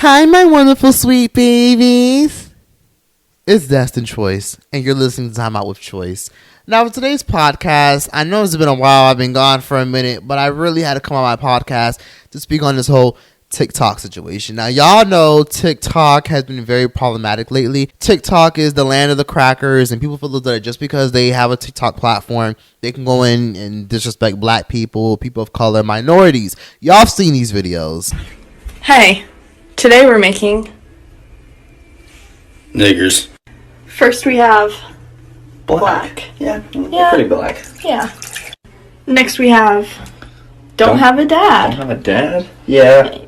Hi, my wonderful sweet babies. It's Destin Troyce, and you're listening to Time Out with Troyce. Now, for today's podcast, I know it's been a while. I've been gone for a minute, but I really had to come on my podcast to speak on this whole TikTok situation. Now, y'all know TikTok has been very problematic lately. TikTok is the land of the crackers, and people feel that just because they have a TikTok platform, they can go in and disrespect black people, people of color, minorities. Y'all have seen these videos. Hey, today we're making niggers. First we have black. Yeah, pretty black. Yeah. Next we have don't have a dad. Don't have a dad? Yeah.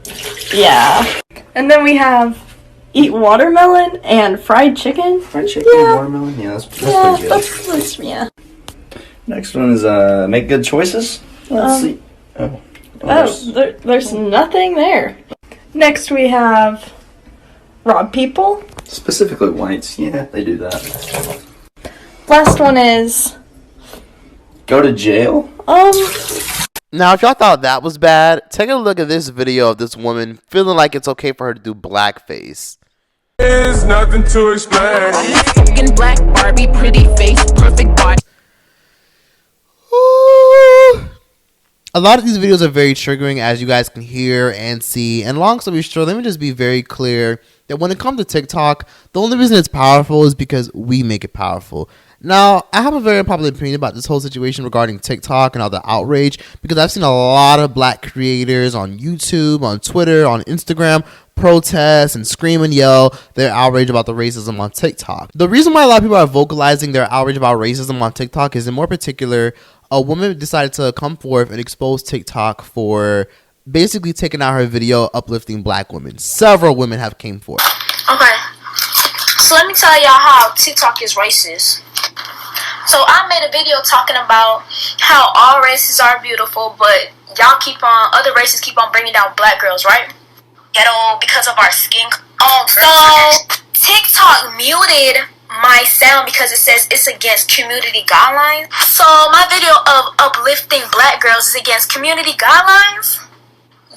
Yeah. And then we have eat watermelon and fried chicken. Fried chicken, watermelon? Yeah, that's pretty good. That's yeah. Next one is make good choices. Let's see. There's nothing there. Next we have rob people. Specifically whites. Yeah, they do that. Last one is go to jail. Now, if y'all thought that was bad, take a look at this video of this woman feeling like it's okay for her to do blackface. There's nothing to explain. Fucking black Barbie, pretty face, perfect body. Ooh. A lot of these videos are very triggering, as you guys can hear and see. And long story short, let me just be very clear that when it comes to TikTok, the only reason it's powerful is because we make it powerful. Now, I have a very unpopular opinion about this whole situation regarding TikTok and all the outrage, because I've seen a lot of black creators on YouTube, on Twitter, on Instagram protest and scream and yell their outrage about the racism on TikTok. The reason why a lot of people are vocalizing their outrage about racism on TikTok is, in more particular, a woman decided to come forth and expose TikTok for basically taking out her video uplifting black women. Several women have came forth. Okay, so let me tell y'all how TikTok is racist. So I made a video talking about how all races are beautiful, but other races keep on bringing down black girls, right? Ghetto because of our skin. So TikTok muted my sound because it says it's against community guidelines. So my video of uplifting black girls is against community guidelines.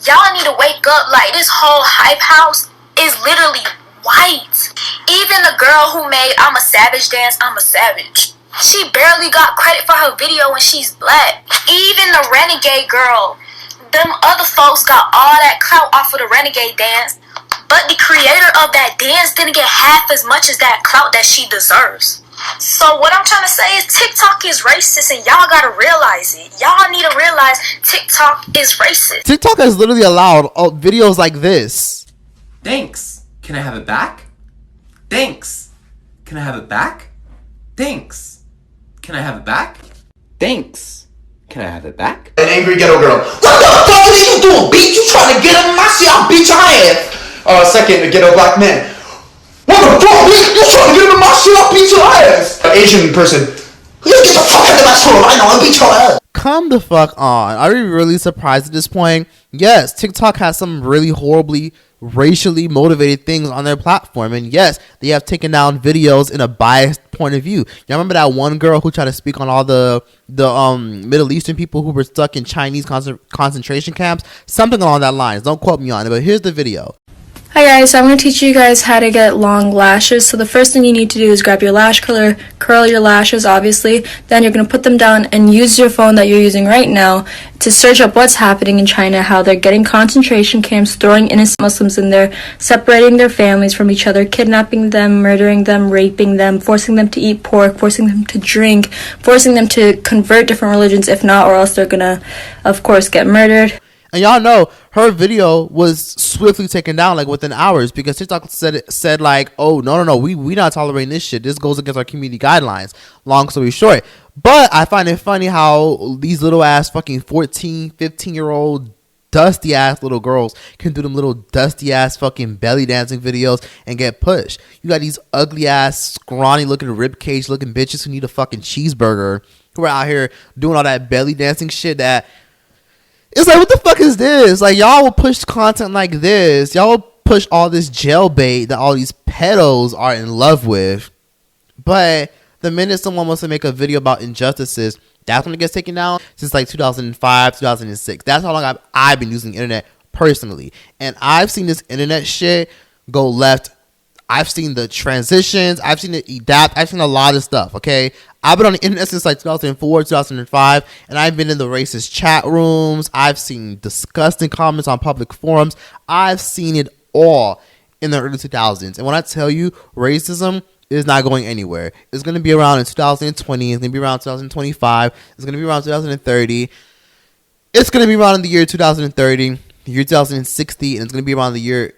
Y'all need to wake up. Like, this whole hype house is literally white. Even the girl who made I'm a Savage dance, I'm a Savage, she barely got credit for her video when she's black. Even the Renegade girl, them other folks got all that clout off of the Renegade dance, but the creator of that dance didn't get half as much as that clout that she deserves. So what I'm trying to say is TikTok is racist, and y'all gotta realize it. Y'all need to realize TikTok is racist. TikTok has literally allowed videos like this. Thanks. Can I have it back? Thanks. Can I have it back? Thanks. Can I have it back? Thanks. Can I have it back? An angry ghetto girl. What the fuck are you doing, bitch? You trying to get him? I see I'll beat your ass. Second, a ghetto black man. What the fuck, bitch? You trying to get him in my shit? I'll beat your ass. An Asian person. You get the fuck out of my store right now and beat your ass. Come the fuck on. Are you really surprised at this point? Yes, TikTok has some really horribly racially motivated things on their platform, and yes, they have taken down videos in a biased point of view. Y'all remember that one girl who tried to speak on all the Middle Eastern people who were stuck in Chinese concentration camps? Something along that lines. Don't quote me on it, but here's the video. Hi guys, so I'm going to teach you guys how to get long lashes. So the first thing you need to do is grab your lash curler, curl your lashes obviously, then you're going to put them down and use your phone that you're using right now to search up what's happening in China, how they're getting concentration camps, throwing innocent Muslims in there, separating their families from each other, kidnapping them, murdering them, raping them, forcing them to eat pork, forcing them to drink, forcing them to convert different religions, if not, or else they're going to, of course, get murdered. And y'all know her video was swiftly taken down like within hours because TikTok said like, oh, no, we not tolerating this shit. This goes against our community guidelines. Long story short. But I find it funny how these little ass fucking 14, 15-year-old dusty ass little girls can do them little dusty ass fucking belly dancing videos and get pushed. You got these ugly ass, scrawny looking ribcage looking bitches who need a fucking cheeseburger who are out here doing all that belly dancing shit that... It's like, what the fuck is this? Like, y'all will push content like this. Y'all will push all this jailbait that all these pedos are in love with. But the minute someone wants to make a video about injustices, that's when it gets taken down. Since like 2005, 2006. That's how long I've been using the internet personally. And I've seen this internet shit go left. I've seen the transitions. I've seen it adapt. I've seen a lot of stuff, okay? I've been on the internet since like 2004, 2005, and I've been in the racist chat rooms. I've seen disgusting comments on public forums. I've seen it all in the early 2000s. And when I tell you racism is not going anywhere, it's going to be around in 2020. It's going to be around 2025. It's going to be around 2030. It's going to be around in the year 2030, the year 2060, and it's going to be around the year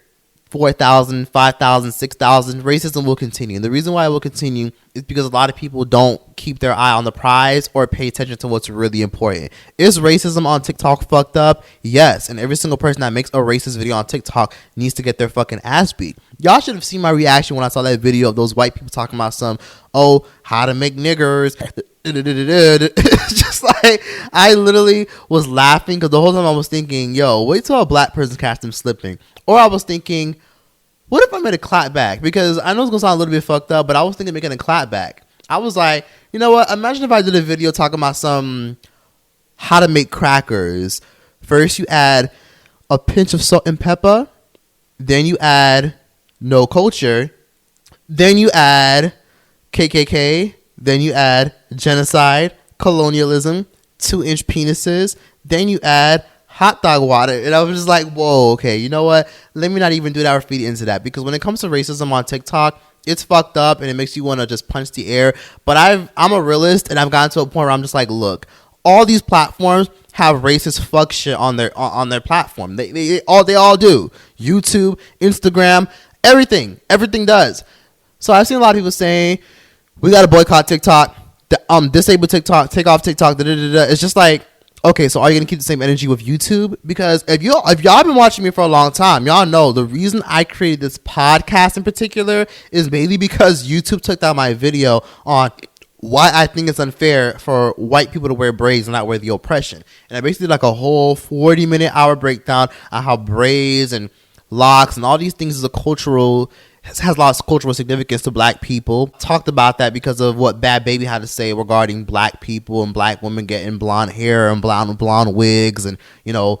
4,000, 5,000, 6,000. Racism will continue. And the reason why it will continue is because a lot of people don't keep their eye on the prize or pay attention to what's really important. Is racism on TikTok fucked up? Yes. And every single person that makes a racist video on TikTok needs to get their fucking ass beat. Y'all should have seen my reaction when I saw that video of those white people talking about how to make niggers. It's just like, I literally was laughing because the whole time I was thinking, yo, wait till a black person catch them slipping. Or I was thinking, what if I made a clap back? Because I know it's going to sound a little bit fucked up, but I was thinking making a clap back. I was like, you know what? Imagine if I did a video talking about how to make crackers. First, you add a pinch of salt and pepper. Then you add no culture. Then you add KKK. Then you add genocide, colonialism, 2-inch penises. Then you add hot dog water. And I was just like, whoa, okay, you know what? Let me not even do that or feed into that. Because when it comes to racism on TikTok, it's fucked up and it makes you want to just punch the air. But I'm a realist, and I've gotten to a point where I'm just like, look, all these platforms have racist fuck shit on their platform. They all do. YouTube, Instagram, everything does. So I've seen a lot of people saying, we got to boycott TikTok, disable TikTok, take off TikTok, It's just like, okay, so are you going to keep the same energy with YouTube? Because if y'all been watching me for a long time, y'all know the reason I created this podcast in particular is mainly because YouTube took down my video on why I think it's unfair for white people to wear braids and not wear the oppression. And I basically did like a whole 40-minute hour breakdown on how braids and locks and all these things has lost cultural significance to black people. Talked about that because of what Bad Baby had to say regarding black people and black women getting blonde hair and blonde wigs and, you know,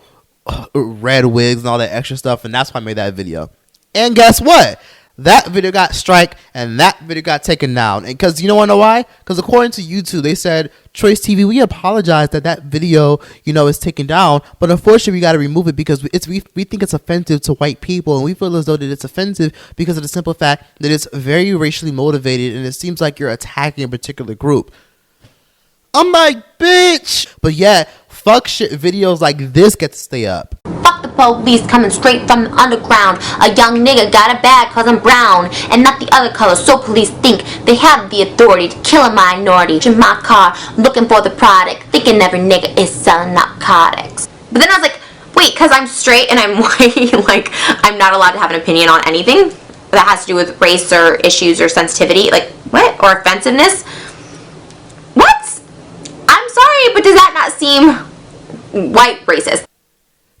red wigs and all that extra stuff. And that's why I made that video. And guess what? That video got strike and that video got taken down. And because you don't want to know why? Because according to YouTube, they said, Troyce TV, we apologize that video, is taken down. But unfortunately, we got to remove it because we think it's offensive to white people. And we feel as though that it's offensive because of the simple fact that it's very racially motivated. And it seems like you're attacking a particular group. I'm like, bitch. But yeah, fuck shit videos like this get to stay up. Fuck the police coming straight from the underground. A young nigga got a bag cause I'm brown and not the other color, so police think they have the authority to kill a minority. In my car, looking for the product, thinking every nigga is selling narcotics. But then I was like, wait, cause I'm straight and I'm white, like I'm not allowed to have an opinion on anything that has to do with race or issues or sensitivity, like what? Or offensiveness? What? I'm sorry, but does that not seem white racist?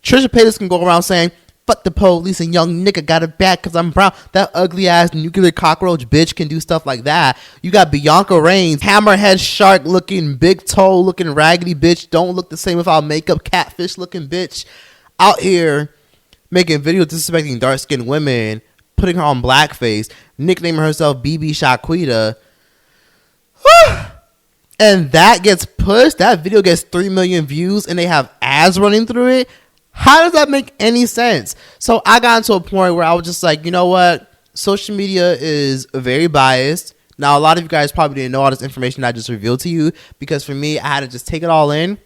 Trisha Paytas can go around saying, fuck the police and young nigga got it back because I'm brown. That ugly ass nuclear cockroach bitch can do stuff like that. You got Bianca Reigns, hammerhead shark looking, big toe looking, raggedy bitch, don't look the same without makeup, catfish looking bitch out here making videos disrespecting dark skinned women, putting her on blackface, nicknaming herself BB Shaquita. And that gets pushed. That video gets 3 million views and they have ads running through it. How does that make any sense? So I got into a point where I was just like, you know what? Social media is very biased. Now, a lot of you guys probably didn't know all this information I just revealed to you because for me, I had to just take it all in,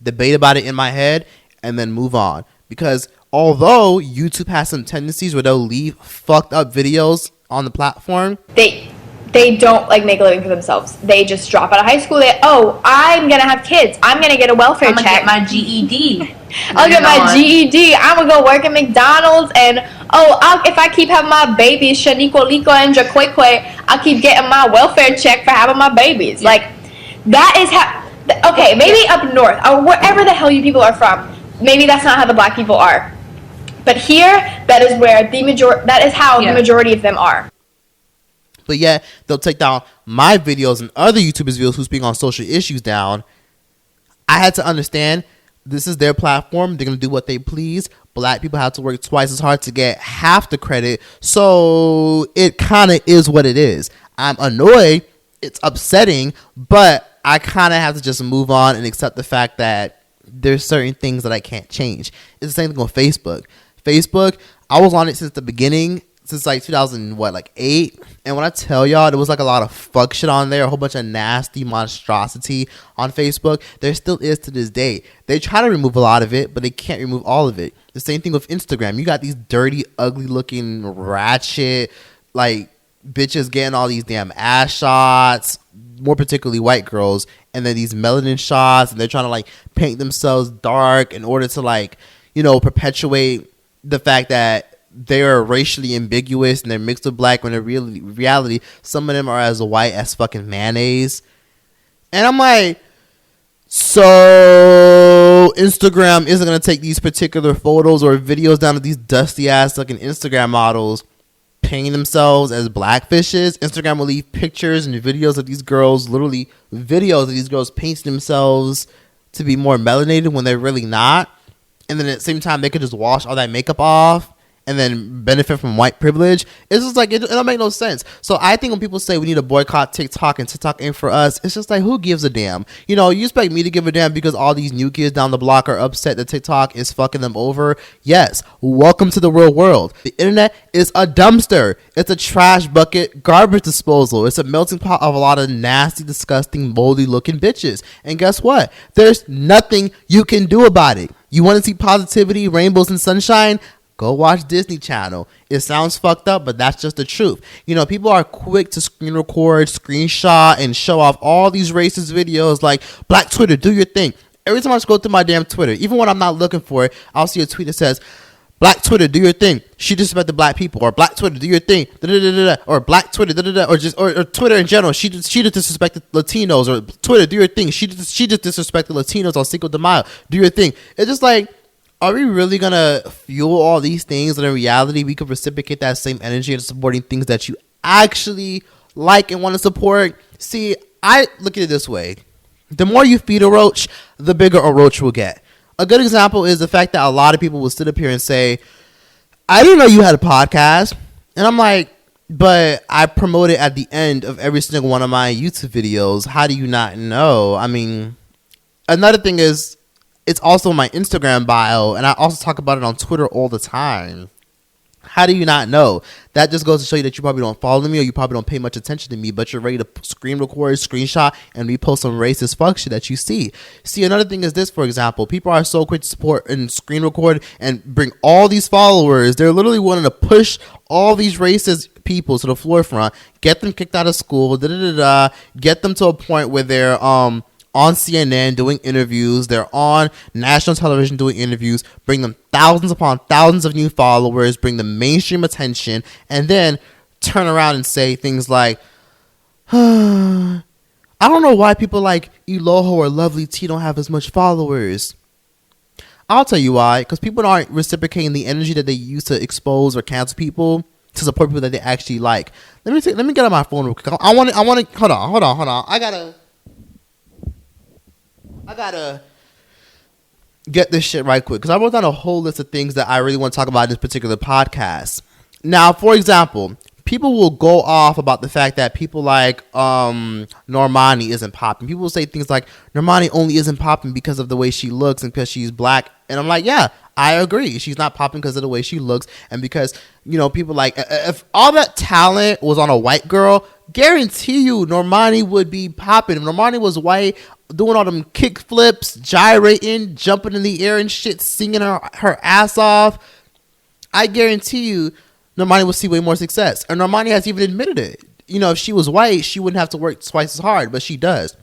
debate about it in my head, and then move on. Because although YouTube has some tendencies where they'll leave fucked up videos on the platform, they don't like make a living for themselves. They just drop out of high school. I'm gonna have kids. I'm gonna get a welfare check. I'm gonna get my GED. I'll get my GED. I'm gonna go work at McDonald's and if I keep having my babies, Shaniqua, Liko, and Jaqueque, I'll keep getting my welfare check for having my babies. Yeah. Like that is how. Okay, maybe up north or wherever the hell you people are from, maybe that's not how the black people are. But here, that is where that is how the majority of them are. But yeah, they'll take down my videos and other YouTubers' videos who speak on social issues down. I had to understand this is their platform. They're going to do what they please. Black people have to work twice as hard to get half the credit. So it kind of is what it is. I'm annoyed. It's upsetting, but I kind of have to just move on and accept the fact that there's certain things that I can't change. It's the same thing on Facebook. Facebook, I was on it since the beginning, since like 2008. And when I tell y'all, there was like a lot of fuck shit on there, a whole bunch of nasty monstrosity on Facebook. There still is to this day. They try to remove a lot of it, but they can't remove all of it. The same thing with Instagram. You got these dirty, ugly looking, ratchet, like bitches getting all these damn ass shots, more particularly white girls, and then these melanin shots, and they're trying to like paint themselves dark in order to like, you know, perpetuate the fact that they're racially ambiguous and they're mixed with black, when in reality some of them are as white as fucking mayonnaise. And I'm like, so Instagram isn't going to take these particular photos or videos down to these dusty ass fucking Instagram models painting themselves as blackfishes. Instagram will leave pictures and videos of these girls, literally videos of these girls painting themselves to be more melanated when they're really not. And then at the same time, they could just wash all that makeup off and then benefit from white privilege. It's just like, it don't make no sense. So I think when people say we need to boycott TikTok and TikTok ain't for us, it's just like, who gives a damn? You know, you expect me to give a damn because all these new kids down the block are upset that TikTok is fucking them over? Yes. Welcome to the real world. The internet is a dumpster. It's a trash bucket, garbage disposal. It's a melting pot of a lot of nasty, disgusting, moldy looking bitches. And guess what? There's nothing you can do about it. You want to see positivity, rainbows, and sunshine? Go watch Disney Channel. It sounds fucked up, but that's just the truth. You know, people are quick to screen record, screenshot, and show off all these racist videos like, Black Twitter, do your thing. Every time I scroll through my damn Twitter, even when I'm not looking for it, I'll see a tweet that says, Black Twitter, do your thing. She disrespected black people. Or Black Twitter, do your thing. Da-da-da-da-da. Or Black Twitter, da-da-da. Or Twitter in general. She just disrespected Latinos. Or Twitter, do your thing. She just disrespected Latinos on Cinco de Mayo. Do your thing. It's just like, are we really going to fuel all these things when in reality we could reciprocate that same energy into supporting things that you actually like and want to support? See, I look at it this way. The more you feed a roach, the bigger a roach will get. A good example is the fact that a lot of people will sit up here and say, I didn't know you had a podcast. And I'm like, but I promote it at the end of every single one of my YouTube videos. How do you not know? I mean, another thing is, it's also my Instagram bio, and I also talk about it on Twitter all the time. How do you not know? That just goes to show you that you probably don't follow me, or you probably don't pay much attention to me, but you're ready to screen record, screenshot, and repost some racist fuck shit that you see. See, another thing is this, for example. People are so quick to support and screen record and bring all these followers. They're literally wanting to push all these racist people to the forefront, get them kicked out of school, get them to a point where they're on CNN doing interviews. They're on national television doing interviews, bring them thousands upon thousands of new followers, bring them mainstream attention, and then turn around and say things like, I don't know why people like Eloho or Lovely T don't have as much followers. I'll tell you why. Because people aren't reciprocating the energy that they use to expose or cancel people to support people that they actually like. Let me get on my phone real quick. I want to hold on. I gotta get this shit right quick because I wrote down a whole list of things that I really want to talk about in this particular podcast. Now, for example, people will go off about the fact that people like Normani isn't popping. People will say things like Normani only isn't popping because of the way she looks and because she's black. And I'm like, yeah, I agree. She's not popping because of the way she looks and because, you know, people like, if all that talent was on a white girl, guarantee you Normani would be popping. If Normani was white, doing all them kick flips, gyrating, jumping in the air and shit, singing her ass off, I guarantee you Normani would see way more success. And Normani has even admitted it. You know, if she was white, she wouldn't have to work twice as hard, but she does.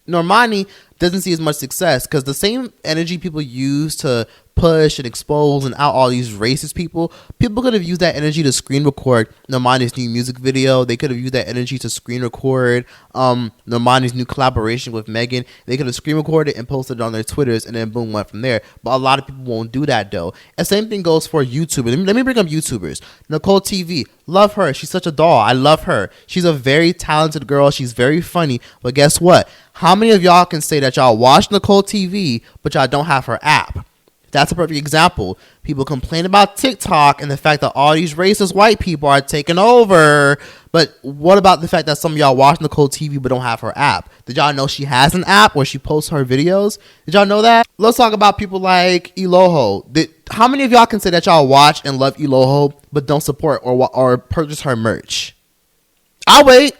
Normani doesn't see as much success because the same energy people use to push and expose and out all these racist people could have used that energy to screen record Normani's new music video. They could have used that energy to screen record Normani's new collaboration with Megan. They could have screen recorded and posted it on their Twitters, and then boom, went from there. But a lot of people won't do that though. And same thing goes for YouTubers. Let me bring up YouTubers. Nicole TV, love her. She's such a doll. I love her. She's a very talented girl. She's very funny. But guess what? How many of y'all can say that y'all watch Nicole TV, but y'all don't have her app? That's a perfect example. People complain about TikTok and the fact that all these racist white people are taking over. But what about the fact that some of y'all watch Nicole TV but don't have her app? Did y'all know she has an app where she posts her videos? Did y'all know that? Let's talk about people like Eloho. How many of y'all can say that y'all watch and love Eloho but don't support or purchase her merch? I'll wait.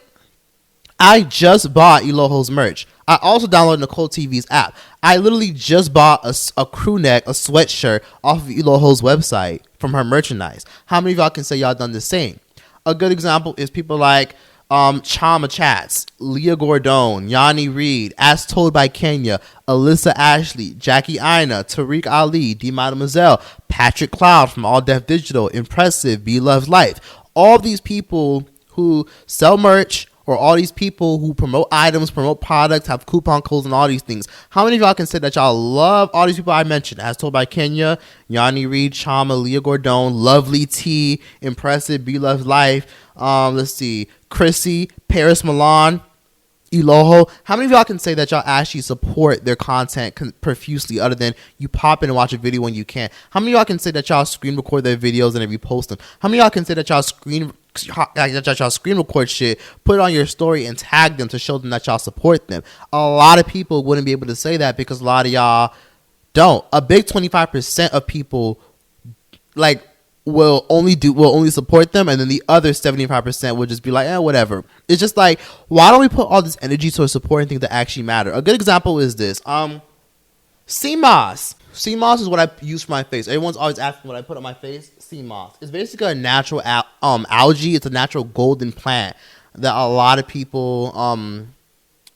I just bought Eloho's merch. I also downloaded Nicole TV's app. I literally just bought a crew neck, a sweatshirt off of Eloho's website from her merchandise. How many of y'all can say y'all done the same? A good example is people like Chama Chats, Leah Gordon, Yanni Reed, As Told by Kenya, Alyssa Ashley, Jackie Aina, Tariq Ali, D Mademoiselle, Patrick Cloud from All Deaf Digital, Impressive, Be Love's Life. All these people who sell merch, or all these people who promote items, promote products, have coupon codes and all these things. How many of y'all can say that y'all love all these people I mentioned? As Told by Kenya, Yanni Reed, Chama, Leah Gordon, Lovely T, Impressive, Be Love's Life, let's see, Chrissy, Paris Milan, Eloho. How many of y'all can say that y'all actually support their content profusely other than you pop in and watch a video when you can? How many of y'all can say that y'all screen record their videos and then repost them? How many of y'all can say that y'all screen record shit, put it on your story and tag them to show them that y'all support them? A lot of people wouldn't be able to say that because a lot of y'all don't. A big 25% of people will only support them, and then the other 75% will just be like, whatever. It's just like, why don't we put all this energy towards supporting things that actually matter? A good example is this. CMOS. CMOS is what I use for my face. Everyone's always asking what I put on my face. CMOS. It's basically a natural algae. It's a natural golden plant that a lot of people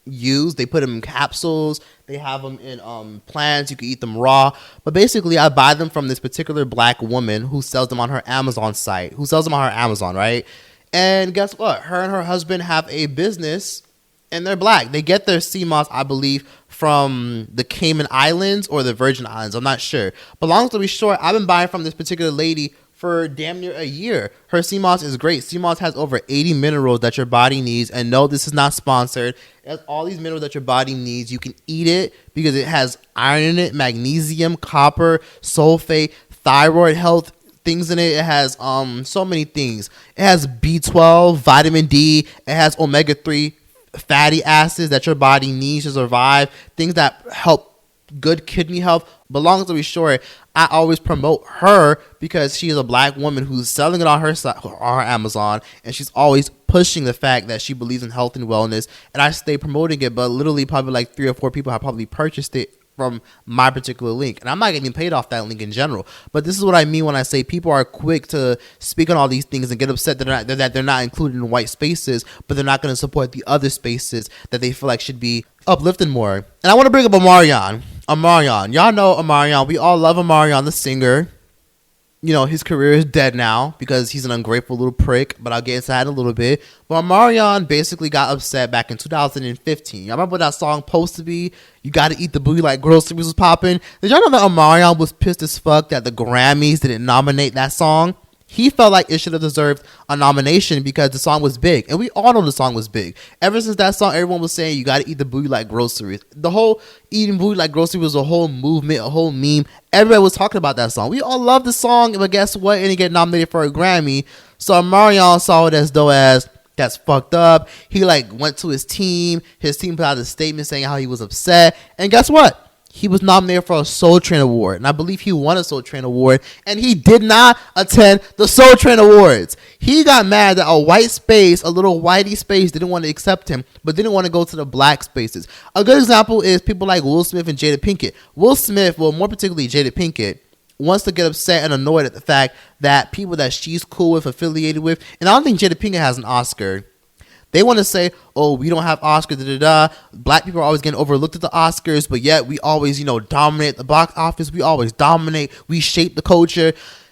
use. They put them in capsules. They have them in plants. You can eat them raw. But basically, I buy them from this particular black woman who sells them on her Amazon site. Who sells them on her Amazon, right? And guess what? Her and her husband have a business, and they're black. They get their CMOS, I believe, from the Cayman Islands or the Virgin Islands. I'm not sure. But long story short, I've been buying from this particular lady for damn near a year. Her CMOS is great. CMOS has over 80 minerals that your body needs. And no, this is not sponsored. It has all these minerals that your body needs. You can eat it because it has iron in it, magnesium, copper, sulfate, thyroid health things in it. It has so many things. It has B12, vitamin D. It has omega-3 fatty acids that your body needs to survive. Things that help good kidney health. But long story short, I always promote her because she is a black woman who's selling it on her site, on her Amazon, and she's always pushing the fact that she believes in health and wellness. And I stay promoting it, but literally probably like 3 or 4 people have probably purchased it from my particular link, and I'm not getting paid off that link in general. But this is what I mean when I say people are quick to speak on all these things and get upset that they're not included in white spaces, but they're not going to support the other spaces that they feel like should be uplifted more. And I want to bring up Omarion. Y'all know Omarion. We all love Omarion, the singer. You know, his career is dead now because he's an ungrateful little prick, but I'll get into that in a little bit. But Omarion basically got upset back in 2015. Y'all remember what that song supposed to be? You Gotta Eat the Booty Like Groceries was popping. Did y'all know that Omarion was pissed as fuck that the Grammys didn't nominate that song? He felt like it should have deserved a nomination because the song was big. And we all know the song was big. Ever since that song, everyone was saying, you gotta eat the booty like groceries. The whole eating booty like groceries was a whole movement, a whole meme. Everybody was talking about that song. We all love the song, but guess what? It didn't get nominated for a Grammy. So Marion saw it as though as that's fucked up. He went to his team. His team put out a statement saying how he was upset. And guess what? He was nominated for a Soul Train Award, and I believe he won a Soul Train Award, and he did not attend the Soul Train Awards. He got mad that a white space, a little whitey space, didn't want to accept him, but didn't want to go to the black spaces. A good example is people like Will Smith and Jada Pinkett. Will Smith, well, more particularly Jada Pinkett, wants to get upset and annoyed at the fact that people that she's cool with, affiliated with, and I don't think Jada Pinkett has an Oscar. They want to say, oh, we don't have Oscars, Black people are always getting overlooked at the Oscars, but yet we always, dominate the box office. We always dominate. We shape the culture.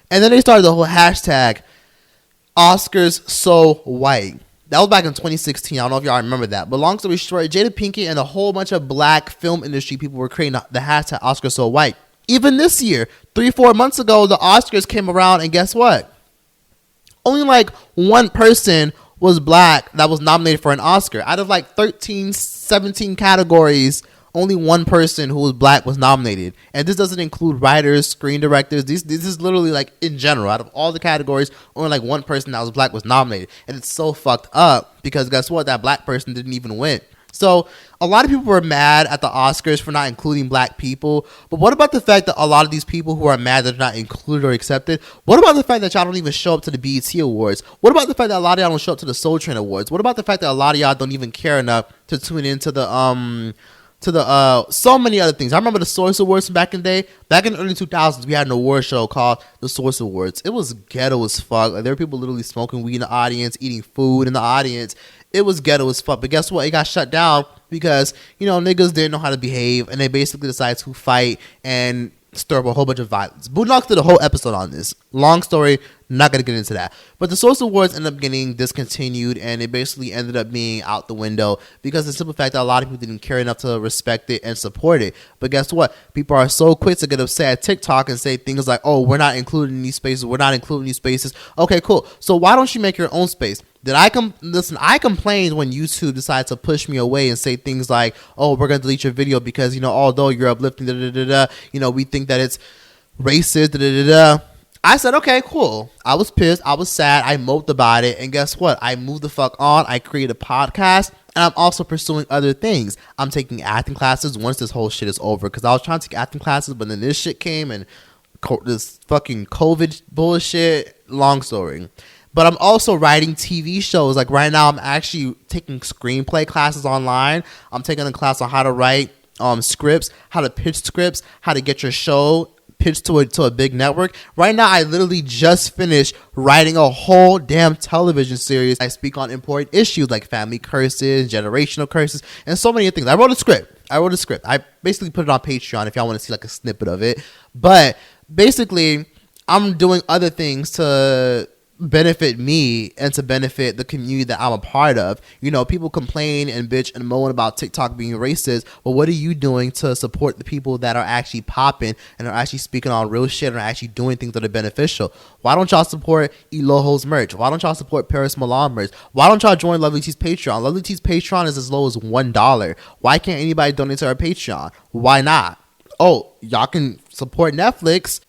And then they started the whole hashtag, Oscars so white. That was back in 2016. I don't know if y'all remember that. But long story short, Jada Pinkett and a whole bunch of black film industry people were creating the hashtag Oscars so white. Even this year, 3-4 months ago, the Oscars came around, and guess what? Only one person was black that was nominated for an Oscar. Out of 13, 17 categories, only one person who was black was nominated. And this doesn't include writers, screen directors. This is literally like in general, out of all the categories, only like one person that was black was nominated. And it's so fucked up because guess what? That black person didn't even win. So a lot of people were mad at the Oscars for not including black people. But what about the fact that a lot of these people who are mad that they're not included or accepted? What about the fact that y'all don't even show up to the BET Awards? What about the fact that a lot of y'all don't show up to the Soul Train Awards? What about the fact that a lot of y'all don't even care enough to tune into the so many other things? I remember the Source Awards from back in the day. Back in the early 2000s, we had an award show called the Source Awards. It was ghetto as fuck. Like, there were people literally smoking weed in the audience, eating food in the audience. It was ghetto as fuck. But guess what? It got shut down because, you know, niggas didn't know how to behave, and they basically decided to fight and stir up a whole bunch of violence. Boondocks did a whole episode on this. Long story, not going to get into that. But the Source Awards ended up getting discontinued, and it basically ended up being out the window because of the simple fact that a lot of people didn't care enough to respect it and support it. But guess what? People are so quick to get upset at TikTok and say things like, oh, we're not included in these spaces. We're not included in these spaces. Okay, cool. So why don't you make your own space? I complained when YouTube decided to push me away and say things like, oh, we're going to delete your video because, you know, although you're uplifting, you know, we think that it's racist, I said, okay, cool. I was pissed. I was sad. I moped about it. And guess what? I moved the fuck on. I created a podcast. And I'm also pursuing other things. I'm taking acting classes once this whole shit is over. Because I was trying to take acting classes, but then this shit came and this fucking COVID bullshit. Long story. But I'm also writing TV shows. Like right now, I'm actually taking screenplay classes online. I'm taking a class on how to write scripts, how to pitch scripts, how to get your show pitched to a big network. Right now, I literally just finished writing a whole damn television series. I speak on important issues like family curses, generational curses, and so many things. I wrote a script. I basically put it on Patreon if y'all want to see like a snippet of it. But basically, I'm doing other things to benefit me and to benefit the community that I'm a part of. You know, people complain and bitch and moan about TikTok being racist, but what are you doing to support the people that are actually popping and are actually speaking on real shit and are actually doing things that are beneficial? Why don't y'all support Eloho's merch? Why don't y'all support Paris Milan merch? Why don't y'all join Lovely T's Patreon? Lovely T's Patreon is as low as $1. Why can't anybody donate to our Patreon? Why not? Oh, y'all can support Netflix.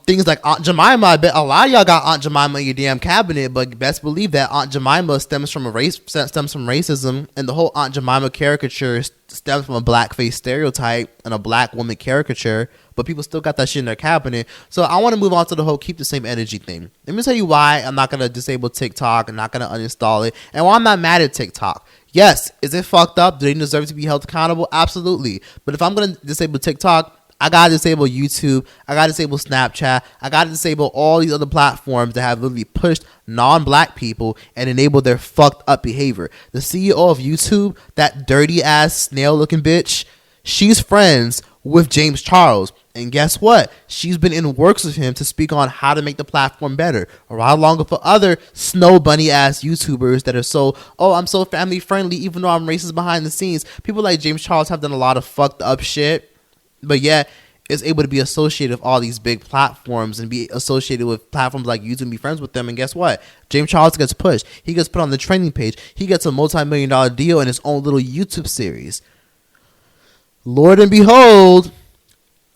Things like Aunt Jemima. I bet a lot of y'all got Aunt Jemima in your damn cabinet, but best believe that Aunt Jemima stems from racism, and the whole Aunt Jemima caricature stems from a blackface stereotype and a black woman caricature. But people still got that shit in their cabinet. So I want to move on to the whole keep the same energy thing. Let me tell you why I'm not gonna disable TikTok. I'm not gonna uninstall it, and why I'm not mad at TikTok. Yes, is it fucked up? Do they deserve to be held accountable? Absolutely. But if I'm gonna disable TikTok, I gotta disable YouTube, I gotta disable Snapchat, I gotta disable all these other platforms that have literally pushed non-black people and enabled their fucked up behavior. The CEO of YouTube, that dirty ass snail looking bitch, she's friends with James Charles. And guess what? She's been in works with him to speak on how to make the platform better. Or how long for other snow bunny ass YouTubers that are so, oh, I'm so family friendly even though I'm racist behind the scenes. People like James Charles have done a lot of fucked up shit, but yet is able to be associated with all these big platforms and be associated with platforms like YouTube and be friends with them. And guess what? James Charles gets pushed. He gets put on the trending page. He gets a multi-million-dollar deal in his own little YouTube series. Lord and behold,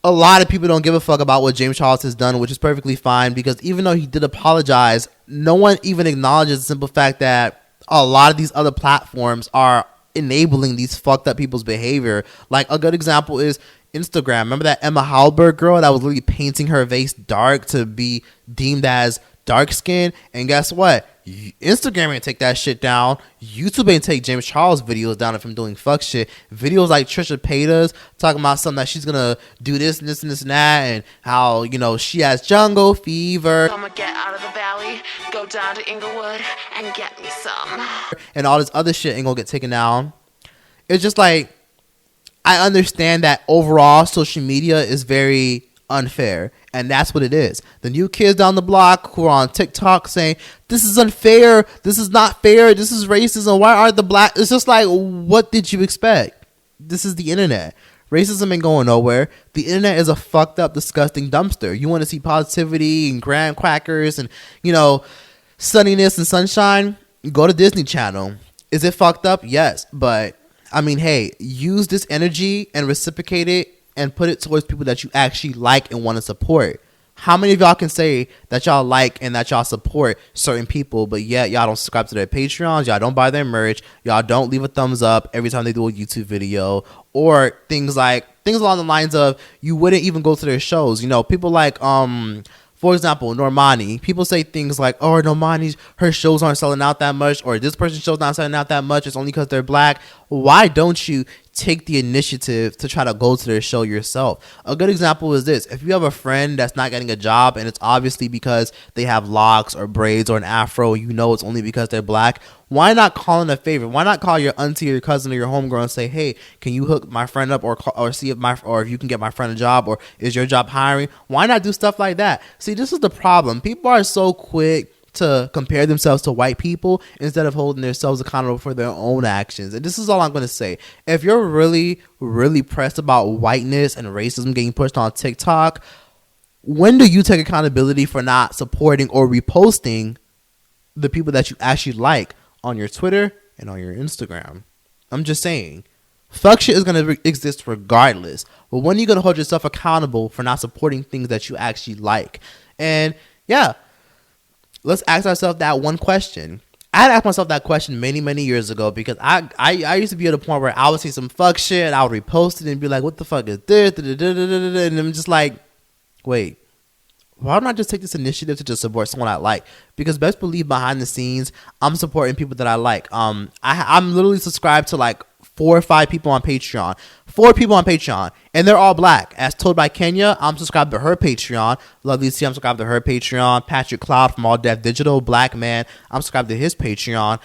a lot of people don't give a fuck about what James Charles has done, which is perfectly fine, because even though he did apologize, no one even acknowledges the simple fact that a lot of these other platforms are enabling these fucked up people's behavior. Like a good example is Instagram. Remember that Emma Hallberg girl that was literally painting her face dark to be deemed as dark skin? And guess what? Instagram ain't take that shit down. YouTube ain't take James Charles videos down from doing fuck shit. Videos like Trisha Paytas talking about something that she's gonna do this and this and this and that, and how, you know, she has jungle fever. I'ma get out of the valley, go down to Inglewood and get me some. And all this other shit ain't gonna get taken down. It's just like, I understand that overall social media is very unfair, and that's what it is. The new kids down the block who are on TikTok saying this is unfair, this is not fair, this is racism, why aren't the black? It's just like, what did you expect? This is the internet. Racism ain't going nowhere. The internet is a fucked up, disgusting dumpster. You want to see positivity and graham crackers and, you know, sunniness and sunshine? Go to Disney Channel. Is it fucked up? Yes, but I mean, hey, use this energy and reciprocate it and put it towards people that you actually like and want to support. How many of y'all can say that y'all like and that y'all support certain people, but yet y'all don't subscribe to their Patreons, y'all don't buy their merch, y'all don't leave a thumbs up every time they do a YouTube video, or things along the lines of you wouldn't even go to their shows. You know, people like for example, Normani. People say things like, oh, Normani's, her shows aren't selling out that much, or this person's show's not selling out that much, it's only because they're black. Why don't you take the initiative to try to go to their show yourself? A good example is this. If you have a friend that's not getting a job and it's obviously because they have locks or braids or an afro, you know it's only because they're black, why not call in a favor? Why not call your auntie or your cousin or your homegirl and say, hey, can you hook my friend up or see if if you can get my friend a job, or is your job hiring? Why not do stuff like that? See, this is the problem. People are so quick to compare themselves to white people instead of holding themselves accountable for their own actions. And this is all I'm going to say. If you're really, really pressed about whiteness and racism getting pushed on TikTok, when do you take accountability for not supporting or reposting the people that you actually like on your Twitter and on your Instagram? I'm just saying. Fuck shit is going to exist regardless. But when are you going to hold yourself accountable for not supporting things that you actually like? And yeah, let's ask ourselves that one question. I had asked myself that question many, many years ago, because I used to be at a point where I would see some fuck shit, I would repost it and be like, what the fuck is this? And I'm just like, wait, why don't I just take this initiative to just support someone I like? Because best believe behind the scenes, I'm supporting people that I like. I'm literally subscribed to like 4 or 5 people on Patreon. 4 people on Patreon, and they're all black. As told by Kenya, I'm subscribed to her Patreon. Lovely C, I'm subscribed to her Patreon. Patrick Cloud from All Deaf Digital, black man, I'm subscribed to his Patreon.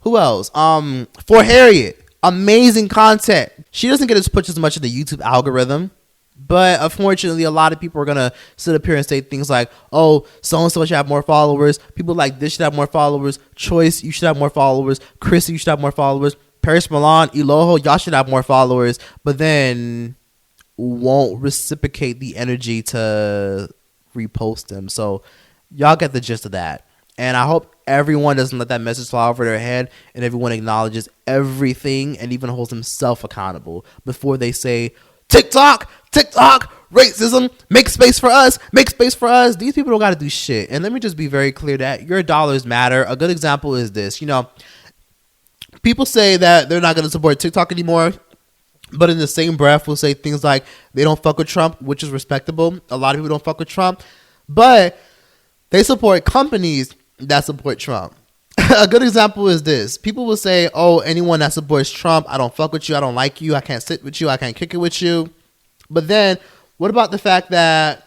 Who else? For Harriet, amazing content. She doesn't get as pushed as much in the YouTube algorithm, but unfortunately, a lot of people are going to sit up here and say things like, oh, so-and-so should have more followers. People like this should have more followers. Troyce, you should have more followers. Chrissy, you should have more followers. Paris Milan, Eloho, y'all should have more followers. But then won't reciprocate the energy to repost them. So y'all get the gist of that. And I hope everyone doesn't let that message fly over their head, and everyone acknowledges everything and even holds themselves accountable before they say, TikTok, racism, make space for us, make space for us. These people don't got to do shit. And let me just be very clear that your dollars matter. A good example is this. You know, people say that they're not going to support TikTok anymore, but in the same breath will say things like they don't fuck with Trump, which is respectable. A lot of people don't fuck with Trump, but they support companies that support Trump. A good example is this. People will say, oh, anyone that supports Trump, I don't fuck with you, I don't like you, I can't sit with you, I can't kick it with you. But then, what about the fact that,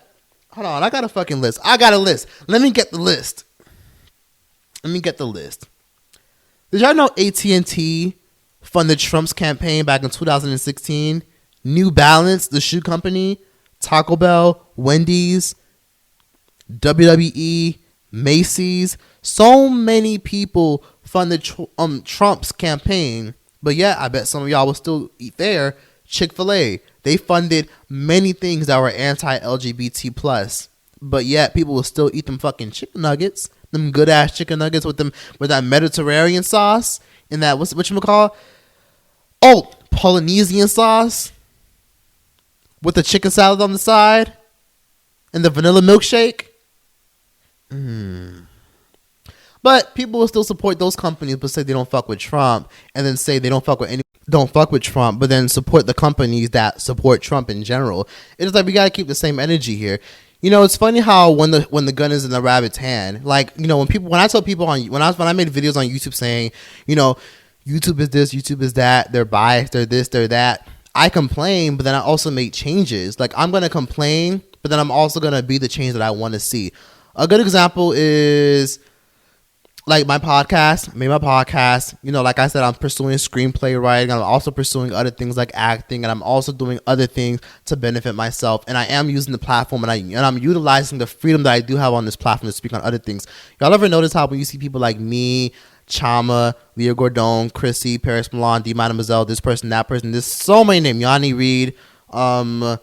hold on, I got a fucking list. I got a list. Let me get the list. Did y'all know AT&T funded Trump's campaign back in 2016? New Balance, the shoe company, Taco Bell, Wendy's, WWE, Macy's, so many people funded Trump's campaign. But yeah, I bet some of y'all will still eat there. Chick-fil-A, they funded many things that were anti-LGBT plus, but yet people will still eat them fucking chicken nuggets, them good ass chicken nuggets with that Mediterranean sauce and that whatchamacallit? Oh, Polynesian sauce with the chicken salad on the side and the vanilla milkshake. But people will still support those companies, but say they don't fuck with Trump, and then say they don't fuck with Trump, but then support the companies that support Trump in general. It's like we gotta keep the same energy here. You know, it's funny how when the gun is in the rabbit's hand, like, you know, when I tell people when I made videos on YouTube saying, you know, YouTube is this, YouTube is that, they're biased, they're this, they're that, I complain, but then I also make changes. Like, I'm gonna complain, but then I'm also gonna be the change that I want to see. A good example is like my podcast, you know, like I said, I'm pursuing screenplay writing. I'm also pursuing other things like acting, and I'm also doing other things to benefit myself. And I am using the platform, and I'm utilizing the freedom that I do have on this platform to speak on other things. Y'all ever notice how when you see people like me, Chama, Leah Gordon, Chrissy, Paris Milan, D Mademoiselle, this person, that person, there's so many names, Yanni Reed, hell,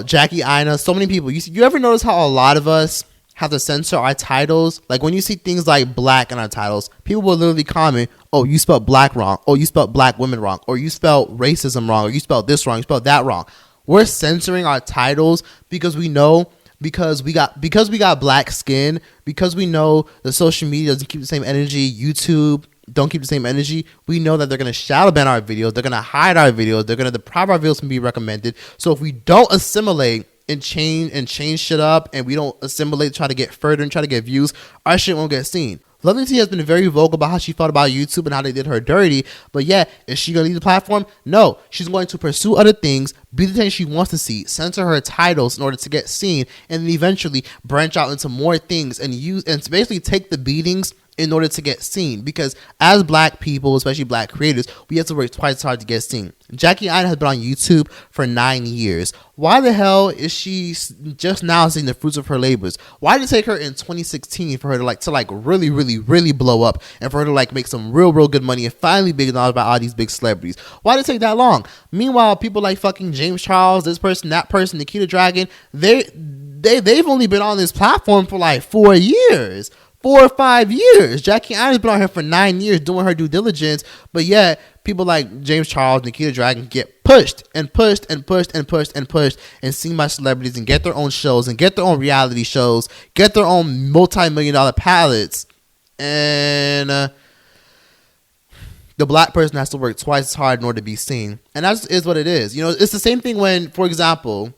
Jackie Ina, so many people. You ever notice how a lot of us have to censor our titles? Like when you see things like black in our titles, people will literally comment, oh, you spelled black wrong, oh, you spelled black women wrong, or you spelled racism wrong, or you spelled this wrong, you spelled that wrong. We're censoring our titles because we know, because we got black skin, because we know the social media doesn't keep the same energy, YouTube don't keep the same energy. We know that they're going to shadow ban our videos, they're going to hide our videos, they're going to deprive our videos from being recommended. So if we don't assimilate and change shit up, and we don't assimilate, try to get further and try to get views, our shit won't get seen. Lovely T has been very vocal about how she felt about YouTube and how they did her dirty. But yeah, is she going to leave the platform? No. She's going to pursue other things, be the thing she wants to see, censor her titles in order to get seen, and then eventually branch out into more things and basically take the beatings in order to get seen. Because as black people, especially black creators, we have to work twice as hard to get seen. Jackie Aina has been on YouTube for 9 years. Why the hell is she just now seeing the fruits of her labors? Why did it take her in 2016 for her to really blow up, and for her to make some real good money and finally be acknowledged by all these big celebrities? Why did it take that long? Meanwhile, people like fucking James Charles, this person, that person, Nikita Dragon, they've only been on this platform for 4 years. 4 or 5 years. Jackie Aina's been on here for 9 years doing her due diligence, but yet people like James Charles, Nikita Dragon get pushed and seen by celebrities and get their own shows and get their own reality shows, get their own multi-million-dollar palettes, and the black person has to work twice as hard in order to be seen. And that is what it is. It's the same thing when, for example,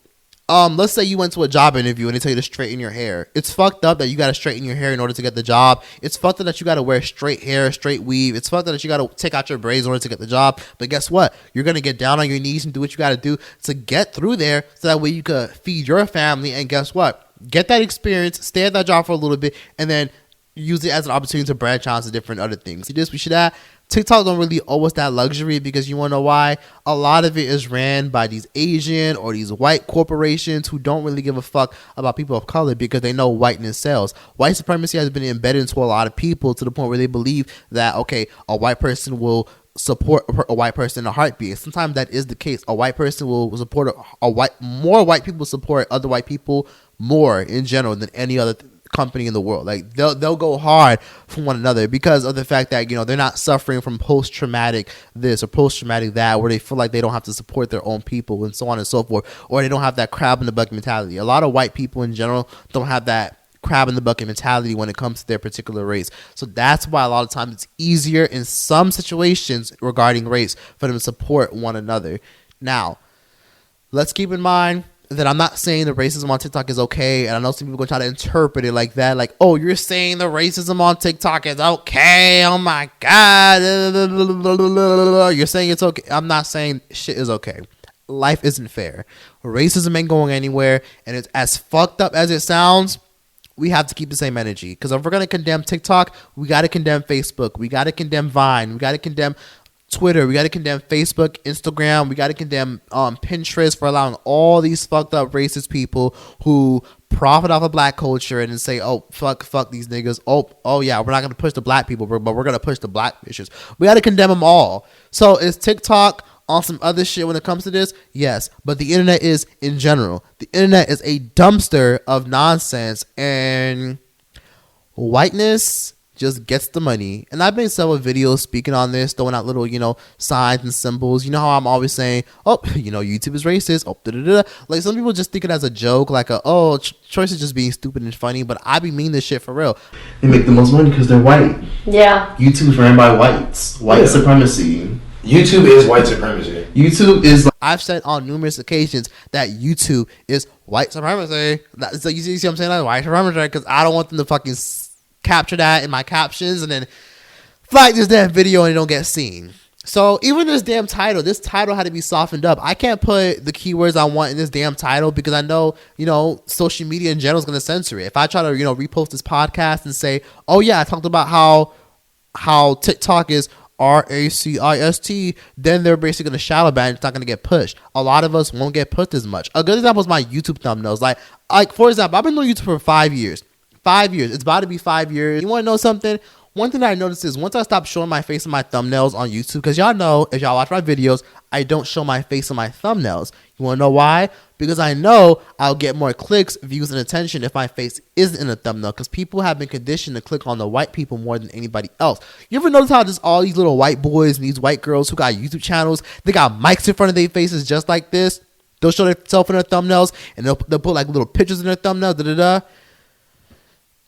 let's say you went to a job interview and they tell you to straighten your hair. It's fucked up that you got to straighten your hair in order to get the job. It's fucked up that you got to wear straight hair, straight weave. It's fucked up that you got to take out your braids in order to get the job. But guess what? You're going to get down on your knees and do what you got to do to get through there, so that way you could feed your family. And guess what? Get that experience, stay at that job for a little bit, and then use it as an opportunity to branch out to different other things. We should have. TikTok don't really owe us that luxury, because you want to know why? A lot of it is ran by these Asian or these white corporations who don't really give a fuck about people of color, because they know whiteness sells. White supremacy has been embedded into a lot of people to the point where they believe that, okay, a white person will support a white person in a heartbeat. And sometimes that is the case. A white person will support more white people support other white people more in general than any other company in the world. They'll go hard for one another because of the fact that they're not suffering from post-traumatic this or post-traumatic that, where they feel like they don't have to support their own people and so on and so forth, or they don't have that crab in the bucket mentality. A lot of white people in general don't have that crab in the bucket mentality when it comes to their particular race. So that's why a lot of times it's easier in some situations regarding race for them to support one another. Now, let's keep in mind that I'm not saying the racism on TikTok is okay, and I know some people are going to try to interpret it like that, like, oh, you're saying the racism on TikTok is okay, oh my god, you're saying it's okay. I'm not saying shit is okay. Life isn't fair. Racism ain't going anywhere, and it's as fucked up as it sounds. We have to keep the same energy, because if we're going to condemn TikTok, we got to condemn Facebook, we got to condemn Vine, we got to condemn Twitter, we got to condemn Facebook, Instagram, we got to condemn Pinterest for allowing all these fucked up racist people who profit off of black culture and then say, oh, fuck these niggas. Oh yeah, we're not going to push the black people, but we're going to push the black bitches. We got to condemn them all. So is TikTok on some other shit when it comes to this? Yes, but the internet is in general. The internet is a dumpster of nonsense, and whiteness just gets the money. And I've made several videos speaking on this, throwing out little, signs and symbols. You know how I'm always saying, oh, YouTube is racist. Oh, da-da-da. Like, some people just think it as a joke, like, Troyce is just being stupid and funny, but I be meaning this shit for real. They make the most money because they're white. Yeah. YouTube is ran by whites. White supremacy. YouTube is white supremacy. YouTube is, I've said on numerous occasions that YouTube is white supremacy. So you see what I'm saying? Like, white supremacy, because I don't want them to fucking capture that in my captions and then flag this damn video and it don't get seen. So even this title had to be softened up. I can't put the keywords I want in this damn title because I know, social media in general is going to censor it. If I try to, repost this podcast and say, oh yeah, I talked about how TikTok is RACIST, then they're basically going to shadow ban. It's not going to get pushed. A lot of us won't get pushed as much. A good example is my YouTube thumbnails. Like for example, I've been doing YouTube for 5 years. 5 years. It's about to be 5 years. You want to know something? One thing that I noticed is once I stopped showing my face in my thumbnails on YouTube, because y'all know, if y'all watch my videos, I don't show my face in my thumbnails. You want to know why? Because I know I'll get more clicks, views, and attention if my face isn't in a thumbnail. Because people have been conditioned to click on the white people more than anybody else. You ever notice how just all these little white boys and these white girls who got YouTube channels, they got mics in front of their faces just like this? They'll show themselves in their thumbnails, and they'll put like little pictures in their thumbnail,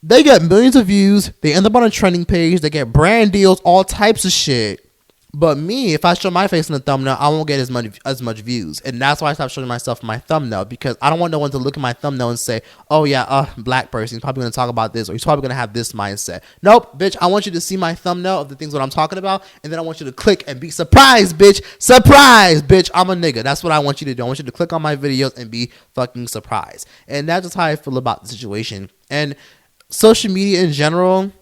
They get millions of views. They end up on a trending page. They get brand deals, all types of shit. But me, if I show my face in the thumbnail, I won't get as much views. And that's why I stopped showing myself in my thumbnail, because I don't want no one to look at my thumbnail and say, oh yeah, black person, he's probably going to talk about this, or he's probably going to have this mindset. Nope, bitch, I want you to see my thumbnail of the things that I'm talking about, and then I want you to click and be surprised, bitch. Surprise, bitch, I'm a nigga. That's what I want you to do. I want you to click on my videos and be fucking surprised. And that's just how I feel about the situation. And social media in general,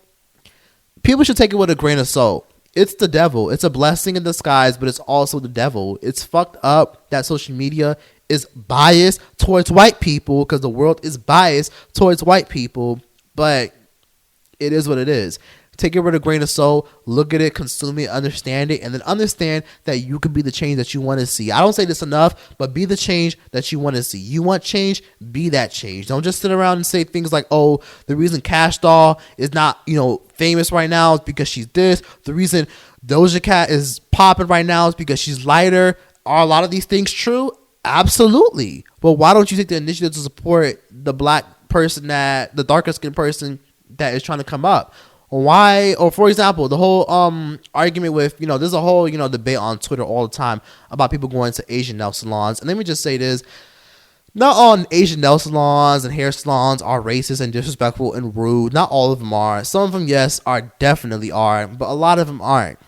people should take it with a grain of salt. It's the devil. It's a blessing in disguise, but it's also the devil. It's fucked up that social media is biased towards white people, because the world is biased towards white people, but it is what it is. Take it with a grain of salt, look at it, consume it, understand it, and then understand that you can be the change that you want to see. I don't say this enough, but be the change that you want to see. You want change, be that change. Don't just sit around and say things like, oh, the reason Cash Doll is not, famous right now is because she's this. The reason Doja Cat is popping right now is because she's lighter. Are a lot of these things true? Absolutely. But why don't you take the initiative to support the black person, the darker skinned person that is trying to come up? Why? Or for example, the whole argument with, there's a whole, debate on Twitter all the time about people going to Asian nail salons. And let me just say this. Not all Asian nail salons and hair salons are racist and disrespectful and rude. Not all of them are. Some of them, yes, definitely are. But a lot of them aren't.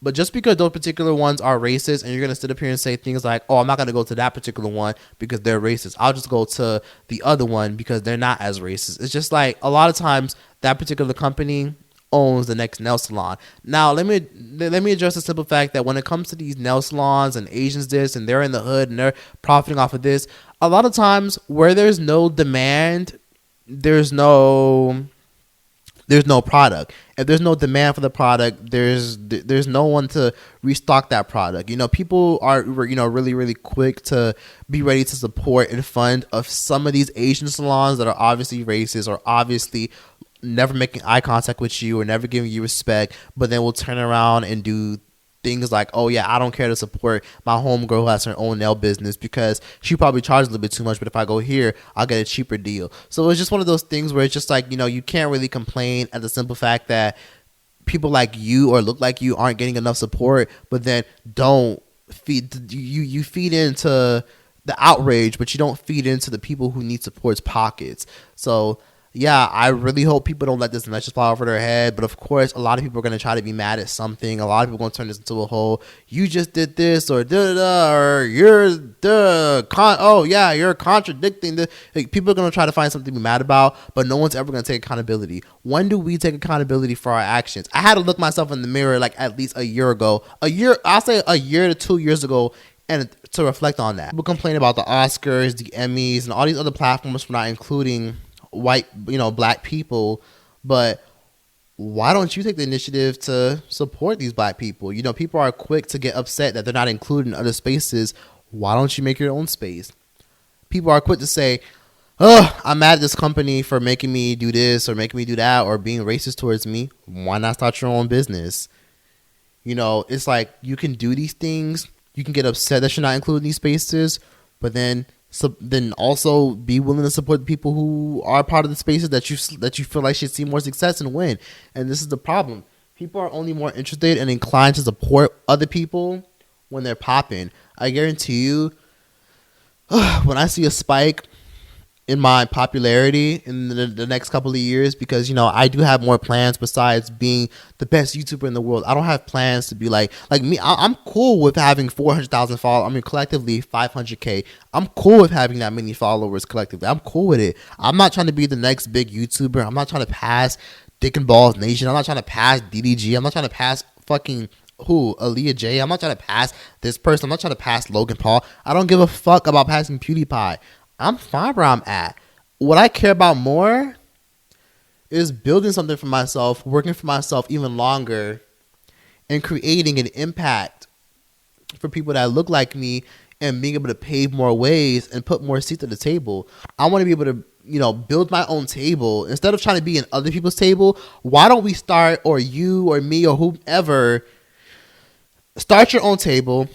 But just because those particular ones are racist and you're going to sit up here and say things like, oh, I'm not going to go to that particular one because they're racist. I'll just go to the other one because they're not as racist. It's just like a lot of times that particular company owns the next nail salon. Now, let me address the simple fact that when it comes to these nail salons and Asians this and they're in the hood and they're profiting off of this, a lot of times where there's no demand, there's no product. If there's no demand for the product, there's no one to restock that product. People are really, really quick to be ready to support and fund of some of these Asian salons that are obviously racist or obviously never making eye contact with you or never giving you respect, but then we'll turn around and do things like, oh yeah, I don't care to support my homegirl who has her own nail business because she probably charges a little bit too much, but if I go here, I'll get a cheaper deal. So it's just one of those things where it's just like, you can't really complain at the simple fact that people like you or look like you aren't getting enough support, but then don't feed, you feed into the outrage, but you don't feed into the people who need support's pockets. So yeah, I really hope people don't let this message fly over their head. But of course, a lot of people are going to try to be mad at something. A lot of people are going to turn this into a whole, you just did this, or da-da-da, or you're you're contradicting this. Like, people are going to try to find something to be mad about, but no one's ever going to take accountability. When do we take accountability for our actions? I had to look myself in the mirror like at least a year ago. I'll say a year to 2 years ago, and to reflect on that. People complain about the Oscars, the Emmys, and all these other platforms for not including white, black people, but why don't you take the initiative to support these black people? People are quick to get upset that they're not included in other spaces. Why don't you make your own space? People are quick to say, oh, I'm mad at this company for making me do this or making me do that or being racist towards me. Why not start your own business? It's like you can do these things. You can get upset that you're not included in these spaces, but then also be willing to support the people who are part of the spaces that you feel like should see more success and win. And this is the problem. People are only more interested and inclined to support other people when they're popping. I guarantee you, when I see a spike in my popularity in the next couple of years, because I do have more plans besides being the best YouTuber in the world. I don't have plans to be like me. I'm cool with having 400,000 followers. I mean, collectively 500K. I'm cool with having that many followers collectively. I'm cool with it. I'm not trying to be the next big YouTuber. I'm not trying to pass Dick and Balls Nation. I'm not trying to pass DDG. I'm not trying to pass fucking Aaliyah J. I'm not trying to pass this person. I'm not trying to pass Logan Paul. I don't give a fuck about passing PewDiePie. I'm fine where I'm at. What I care about more is building something for myself, working for myself even longer, and creating an impact for people that look like me and being able to pave more ways and put more seats at the table. I want to be able to, build my own table instead of trying to be in other people's table. Why don't we start, or you or me or whoever, start your own table,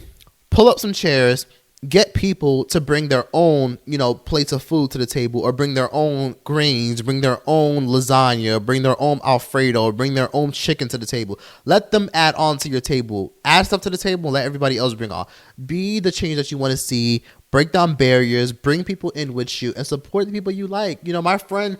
pull up some chairs, get people to bring their own, plates of food to the table, or bring their own greens, bring their own lasagna, bring their own Alfredo, bring their own chicken to the table. Let them add on to your table. Add stuff to the table and let everybody else bring on. Be the change that you want to see. Break down barriers. Bring people in with you and support the people you like. My friend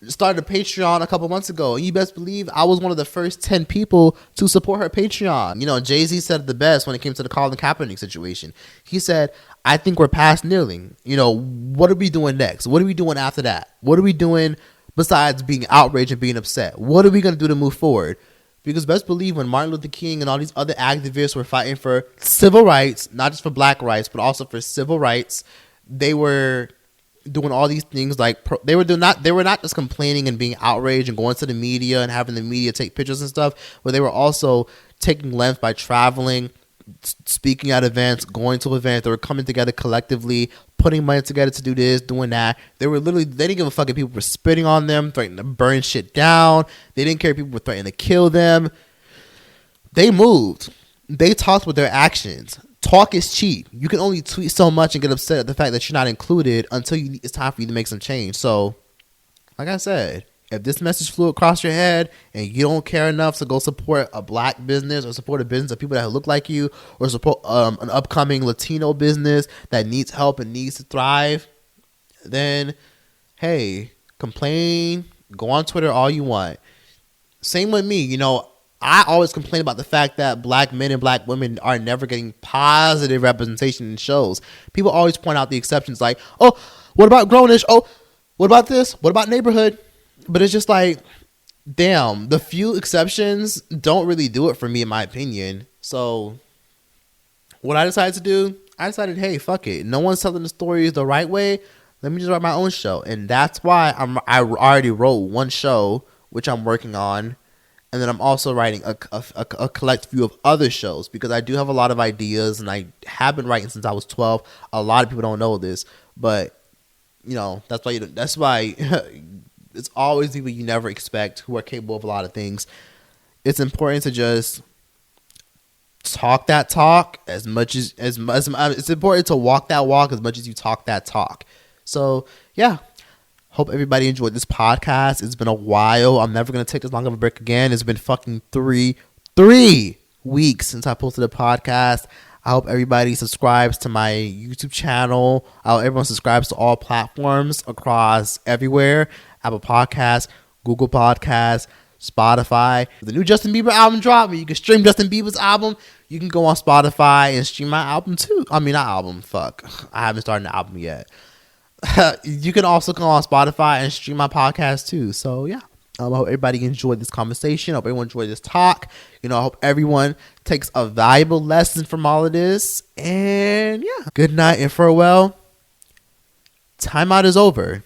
started a Patreon a couple months ago, and you best believe I was one of the first 10 people to support her Patreon. Jay-Z said it the best when it came to the Colin Kaepernick situation. He said, I think we're past kneeling. What are we doing next? What are we doing after that? What are we doing besides being outraged and being upset? What are we going to do to move forward? Because best believe when Martin Luther King and all these other activists were fighting for civil rights, not just for black rights, but also for civil rights, they were doing all these things like they were not just complaining and being outraged and going to the media and having the media take pictures and stuff, but they were also taking length by traveling, speaking at events, going to events. They were coming together collectively, putting money together to do this, doing that. They didn't give a fuck if people were spitting on them, threatening to burn shit down. They didn't care if people were threatening to kill them. They moved. They talked with their actions. Talk is cheap. You can only tweet so much and get upset at the fact that you're not included until it's time for you to make some change. So, like I said, if this message flew across your head and you don't care enough to go support a black business or support a business of people that look like you, or support an upcoming Latino business that needs help and needs to thrive, then, hey, complain, go on Twitter all you want. Same with me. I always complain about the fact that black men and black women are never getting positive representation in shows. People always point out the exceptions like, oh, what about Grownish? Oh, what about this? What about Neighborhood? But it's just like, damn, the few exceptions don't really do it for me, in my opinion. So what I decided to do, hey, fuck it. No one's telling the stories the right way. Let me just write my own show. And that's why I already wrote one show, which I'm working on. And then I'm also writing a collect few of other shows, because I do have a lot of ideas and I have been writing since I was 12. A lot of people don't know this, but that's why it's always people you never expect who are capable of a lot of things. It's important to just talk that talk as much as it's important to walk that walk as much as you talk that talk. So yeah. Hope everybody enjoyed this podcast. It's been a while. I'm never going to take this long of a break again. It's been fucking three weeks since I posted a podcast. I hope everybody subscribes to my YouTube channel. I hope everyone subscribes to all platforms across everywhere. Apple Podcasts, Google Podcasts, Spotify. The new Justin Bieber album dropped. You can stream Justin Bieber's album. You can go on Spotify and stream my album too. I mean, not album. Fuck. I haven't started an album yet. You can also go on Spotify and stream my podcast too. So yeah, I hope everybody enjoyed this conversation. I hope everyone enjoyed this talk. I hope everyone takes a valuable lesson from all of this. And yeah, good night and farewell. Timeout is over.